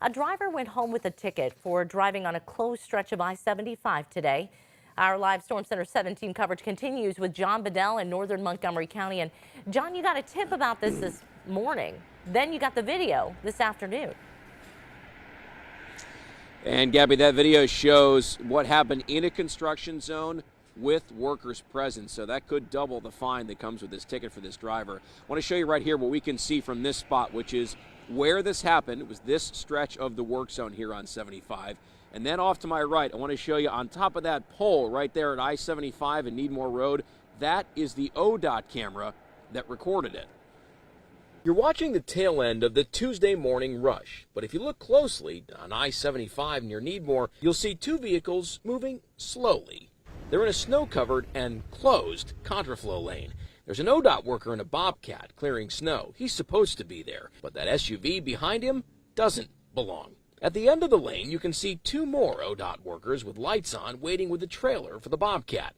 A driver went home with a ticket for driving on a closed stretch of I-75 today. Our live Storm Center 17 coverage continues with John Bedell in northern Montgomery County. And John, you got a tip about this morning. Then you got the video this afternoon. And Gabby, that video shows what happened in a construction zone with workers present, so that could double the fine that comes with this ticket for this driver. I want to show you right here what we can see from this spot, which is where this happened. It was this stretch of the work zone here on 75. And then off to my right, I want to show you on top of that pole right there at I-75 and Needmore Road, that is the ODOT camera that recorded it. You're watching the tail end of the Tuesday morning rush, but if you look closely on I-75 near Needmore, you'll see two vehicles moving slowly. They're in a snow-covered and closed contraflow lane. There's an ODOT worker in a Bobcat clearing snow. He's supposed to be there, but that SUV behind him doesn't belong. At the end of the lane, you can see two more ODOT workers with lights on waiting with a trailer for the Bobcat.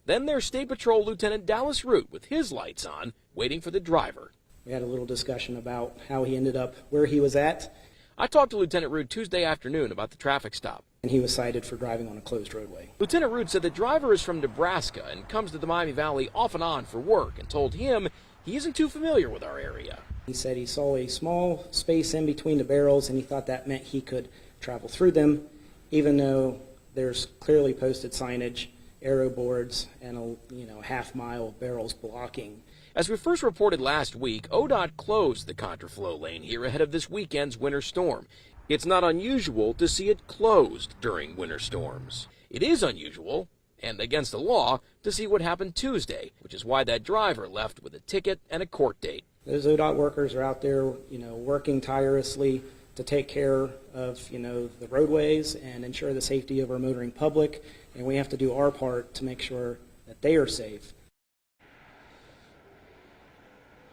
Then there's State Patrol Lieutenant Dallas Root with his lights on, waiting for the driver. We had a little discussion about how he ended up where he was at. I talked to Lieutenant Root Tuesday afternoon about the traffic stop. And he was cited for driving on a closed roadway. Lieutenant Root said the driver is from Nebraska and comes to the Miami Valley off and on for work, and told him he isn't too familiar with our area. He said he saw a small space in between the barrels and he thought that meant he could travel through them, even though there's clearly posted signage, arrow boards, and a half-mile barrels blocking. As we first reported last week, ODOT closed the contraflow lane here ahead of this weekend's winter storm. It's not unusual to see it closed during winter storms. It is unusual, and against the law, to see what happened Tuesday, which is why that driver left with a ticket and a court date. Those ODOT workers are out there, working tirelessly to take care of, the roadways and ensure the safety of our motoring public, and we have to do our part to make sure that they are safe.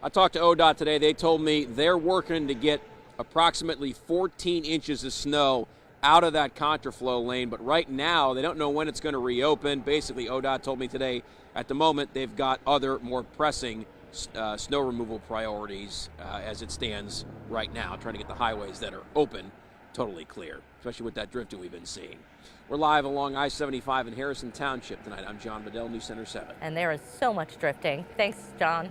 I talked to ODOT today. They told me they're working to get approximately 14 inches of snow out of that contraflow lane, but right now they don't know when it's going to reopen. Basically, ODOT told me today, at the moment, they've got other more pressing snow removal priorities as it stands right now, trying to get the highways that are open totally clear, especially with that drifting we've been seeing. We're live along I-75 in Harrison Township tonight. I'm John Bedell, News Center 7. And there is so much drifting. Thanks, John.